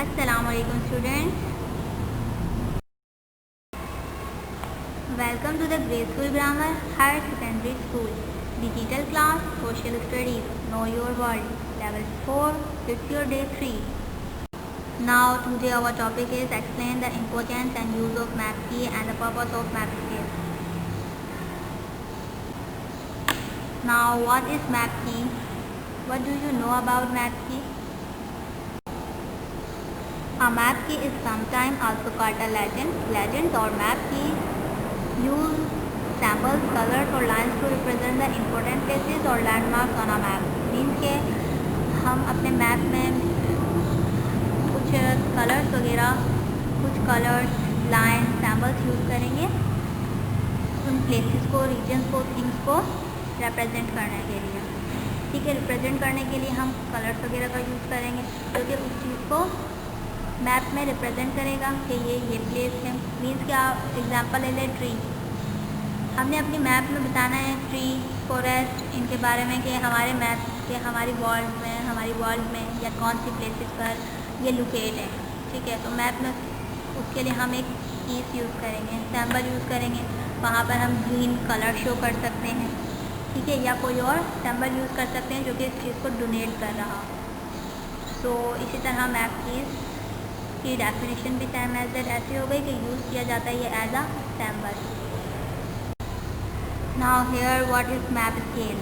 Assalamualaikum students. Welcome to the Graceful Grammar Higher Secondary School Digital Class Social Studies Know Your World Level 4. It's your day 3. Now today our topic is explain the importance and use of map key and the purpose of map scale. Now what is map key? What do you know about map key? A map key is sometimes also called a legend. Legends or map key use symbols, colors or lines to represent the important places or landmarks on a map. Means के हम अपने map में कुछ colours वगैरह, कुछ colours, line, symbols use करेंगे उन places को, रीजन्स को, थिंग्स को रिप्रेजेंट करने के लिए। ठीक है, रिप्रेजेंट करने के लिए हम कलर्स वगैरह का यूज़ करेंगे जो कि उस चीज़ को मैप में रिप्रेजेंट करेगा कि ये प्लेस है। मीन्स क्या, एग्जांपल ले लें ट्री। हमने अपनी मैप में बताना है ट्री, फॉरेस्ट, इनके बारे में कि हमारे मैप के हमारी वर्ल्ड में या कौन सी प्लेसेस पर ये लोकेट है। ठीक है, तो मैप में उसके लिए हम एक कीज यूज़ करेंगे, सैम्बल यूज़ करेंगे। वहाँ पर हम ग्रीन कलर शो कर सकते हैं। ठीक है, या कोई और सैम्बल यूज़ कर सकते हैं जो कि इस चीज़ को डोनेट कर रहा हो। तो इसी तरह मैप की डेफिनेशन भी सेम एज दैट ऐसी हो गई कि यूज़ किया जाता है ये as a symbol. Now here what is map scale?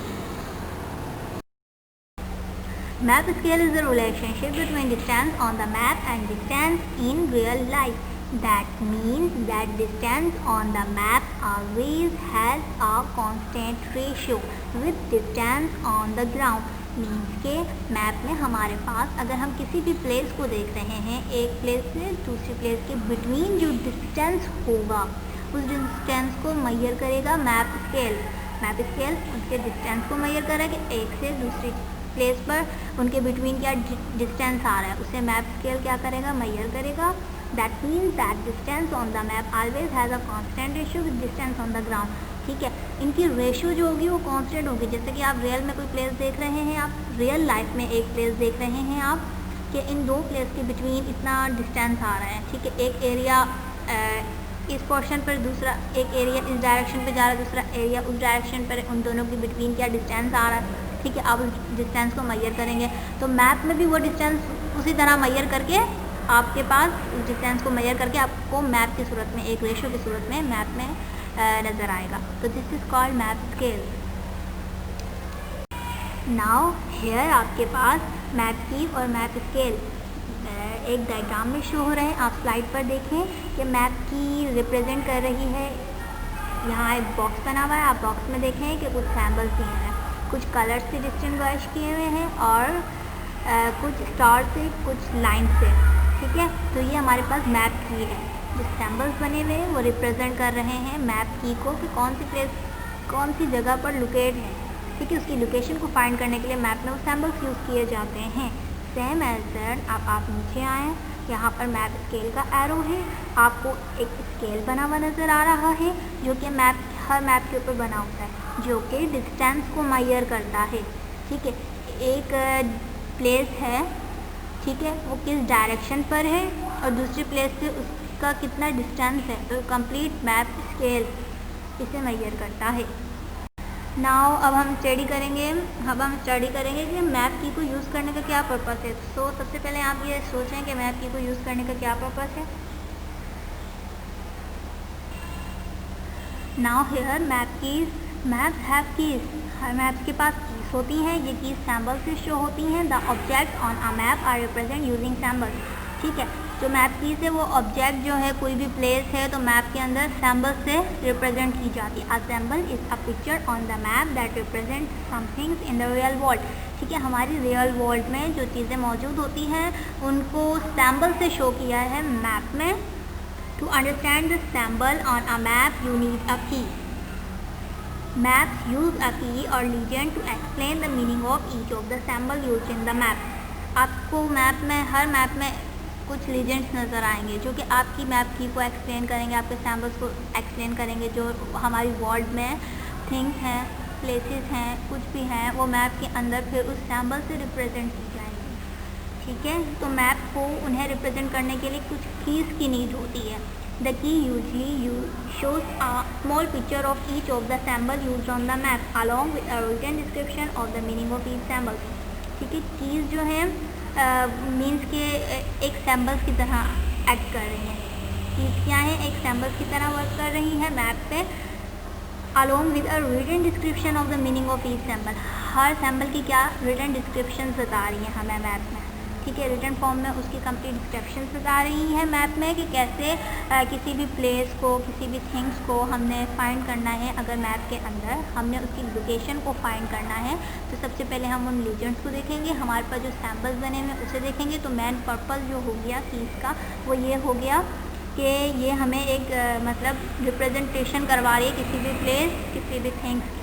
Map scale is the relationship between distance on the map and distance in real life. That means that distance on the map always has a constant ratio with distance on the ground. Means के map में हमारे पास अगर हम किसी भी place को देख रहे हैं, एक प्लेस से दूसरी प्लेस के बिटवीन जो डिस्टेंस होगा उस डिस्टेंस को मेजर करेगा मैप स्केल. मैप स्केल उसके डिस्टेंस को मेजर करेगा कि एक से दूसरी प्लेस पर उनके बिटवीन क्या डिस्टेंस आ रहा है, उसे मैप स्केल क्या करेगा, मेजर करेगा. That means that distance on the map always has a constant ratio with distance on the ground. ठीक है, इनकी रेशियो जो होगी वो कांस्टेंट होगी. जैसे कि आप रियल में कोई प्लेस देख रहे हैं, आप रियल लाइफ में एक प्लेस देख रहे हैं आप कि इन दो प्लेस के बिटवीन इतना डिस्टेंस आ रहा है. ठीक है, एक एरिया इस पोर्शन पर, दूसरा एक एरिया इस डायरेक्शन पे जा रहा है, दूसरा एरिया उस डायरेक्शन पर, उन दोनों के बिटवीन क्या डिस्टेंस आ रहा है. ठीक है, आप उस डिस्टेंस को मेजर करेंगे तो मैप में भी वो डिस्टेंस उसी तरह मेजर करके आपके पास उस डिस्टेंस को मेजर करके आपको मैप की सूरत में, एक रेशियो की सूरत में मैप में नज़र आएगा. तो this is called map scale. Now here आपके पास मैप की और मैप स्केल एक डायग्राम में शो हो रहे हैं. आप स्लाइड पर देखें कि मैप की रिप्रेजेंट कर रही है. यहाँ एक बॉक्स बना हुआ है, आप बॉक्स में देखें कि कुछ सैम्बल्स दिए हैं, कुछ कलर्स से डिस्टिंग्विश किए हुए हैं और कुछ स्टार से, कुछ लाइन से. ठीक है, तो ये हमारे पास मैप की है. जो सैम्बल्स बने हुए हैं वो रिप्रेजेंट कर रहे हैं मैप की को कि कौन सी प्लेस, कौन सी जगह पर लोकेट है. ठीक है, उसकी लोकेशन को फाइंड करने के लिए मैप में वो सैम्बल्स यूज़ किए जाते हैं. सेम एज दैट आप नीचे आएँ, यहाँ पर मैप स्केल का एरो है. आपको एक स्केल बना हुआ नज़र आ रहा है जो कि हर मैप के ऊपर बना होता है, जो कि डिस्टेंस को मेजर करता है. ठीक है, एक प्लेस है, ठीक है, वो किस डायरेक्शन पर है और दूसरी प्लेस से उसका कितना डिस्टेंस है, तो कंप्लीट मैप स्केल इसे मेजर करता है. नाउ अब हम स्टडी करेंगे कि मैप की को यूज़ करने का क्या पर्पस है. तो सबसे पहले आप ये सोचें कि मैप की को यूज़ करने का क्या पर्पस है. Now here maps have keys. Her maps के पास कीज होती हैं. ये कीज सैम्बल से शो होती हैं. The object on a map are represent using symbols. ठीक है, जो मैप कीज है वो ऑब्जेक्ट जो है, कोई भी प्लेस है तो मैप के अंदर सैम्बल से रिप्रेजेंट की जाती है. A symbol is a picture on the map that represent somethings in the real world. ठीक है, हमारी रियल वर्ल्ड में जो चीज़ें मौजूद होती हैं उनको सैम्बल से शो किया है मैप में. To understand the symbol on a map you need a key. Maps use a key or legend to explain the meaning of each of the symbol used in the map. आपको map में, हर map में कुछ legends नज़र आएंगे जो कि आपकी map की को एक्सप्लेन करेंगे, आपके सैम्बल्स को एक्सप्लेन करेंगे. जो हमारी वर्ल्ड में थिंग्स हैं, प्लेसेस हैं, कुछ भी हैं, वो मैप के अंदर फिर उस सैम्बल से रिप्रेजेंट की जाएंगी. ठीक है। तो मैप को उन्हें रिप्रेजेंट करने के लिए कुछ कीज़ की नीड होती है। The key usually shows a small picture of each of the symbol used on the map along with a written description of the meaning of each symbol। ठीक है, कीज़ जो है मीन्स के एक symbols की तरह एक्ट कर रही हैं। कीज़ क्या है, एक सैम्बल्स की तरह वर्क कर रही है मैप पे, along with a written description of the meaning of each symbol। Her sample की क्या रिटन डिस्क्रिप्शन बता रही है हमें मैप में। ठीक है, रिटन फॉर्म में उसकी कंप्लीट डिस्क्रिप्शन बता रही है मैप में कि कैसे किसी भी प्लेस को, किसी भी थिंग्स को हमने फाइंड करना है। अगर मैप के अंदर हमने उसकी लोकेशन को फाइंड करना है तो सबसे पहले हम उन लीजेंड्स को देखेंगे, हमारे पास जो सैम्पल्स बने हुए उसे देखेंगे। तो मेन पर्पस जो हो गया कीज़ का वो ये हो गया कि ये हमें एक मतलब रिप्रेजेंटेशन करवा रही है किसी भी प्लेस, किसी भी थिंग्स की।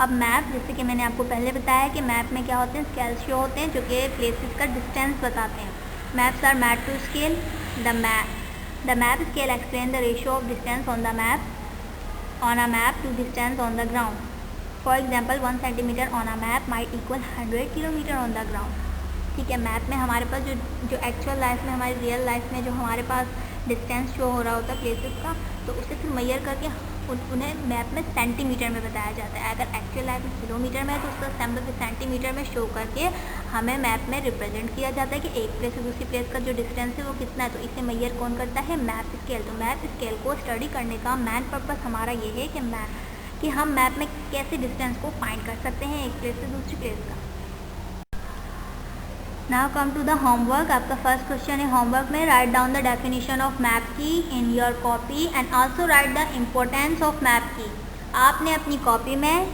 अब मैप, जैसे कि मैंने आपको पहले बताया कि मैप में क्या होते हैं, स्केल्स शो होते हैं जो कि प्लेसेस का डिस्टेंस बताते हैं। Maps are map to scale. The map scale explain the ratio of distance on the map on a map to distance on the ground. For example 1 centimetre on a map might equal 100 kilometre on the ground. ठीक है, map में हमारे पास जो actual life में, हमारी real life में जो हमारे पास डिस्टेंस शो हो रहा होता है प्लेसेस का, तो उसे फिर मेजर करके उन्हें मैप में सेंटीमीटर में बताया जाता है। अगर एक्चुअल लाइफ में किलोमीटर में है तो उसका सैम्पल भी सेंटीमीटर में शो करके हमें मैप में रिप्रेजेंट किया जाता है कि एक प्लेस से दूसरी प्लेस का जो डिस्टेंस है वो कितना है। तो इसे मेजर कौन करता है, मैप स्केल। तो मैप स्केल को स्टडी करने का मेन पर्पस हमारा ये है कि हम मैप में कैसे डिस्टेंस को फाइंड कर सकते हैं एक प्लेस से दूसरी प्लेस का। Now come to the homework. आपका फर्स्ट क्वेश्चन है होमवर्क में, write down the definition of map की in your copy and also write the importance of map की। आपने अपनी कॉपी में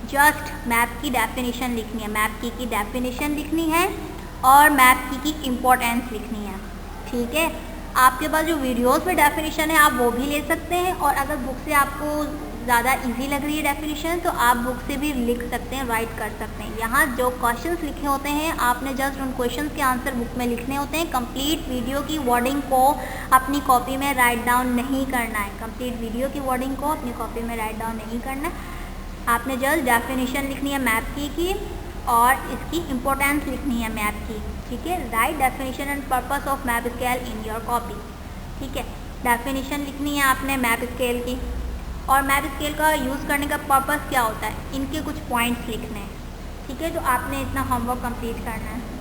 जस्ट मैप की डेफिनेशन लिखनी है, मैप की डेफिनेशन लिखनी है और मैप की इम्पोर्टेंस लिखनी है। ठीक है, आपके पास जो वीडियोस में डेफिनेशन है आप वो भी ले सकते हैं, और अगर बुक से आपको ज़्यादा इजी लग रही है डेफिनेशन तो आप बुक से भी लिख सकते हैं, राइट कर सकते हैं। यहाँ जो क्वेश्चंस लिखे होते हैं आपने जस्ट उन क्वेश्चंस के आंसर बुक में लिखने होते हैं। कंप्लीट वीडियो की वर्डिंग को अपनी कॉपी में राइट डाउन नहीं करना है, कंप्लीट वीडियो की वर्डिंग को अपनी कॉपी में राइट डाउन नहीं करना है। आपने जस्ट डेफिनेशन लिखनी है मैप की और इसकी इम्पोर्टेंस लिखनी है मैप की। ठीक है, right definition and purpose of map scale in your copy. ठीक है, डेफिनेशन लिखनी है आपने मैप स्केल की, और मैप स्केल का यूज़ करने का पर्पस क्या होता है, इनके कुछ पॉइंट्स लिखने हैं। ठीक है, तो आपने इतना होमवर्क कंप्लीट करना है।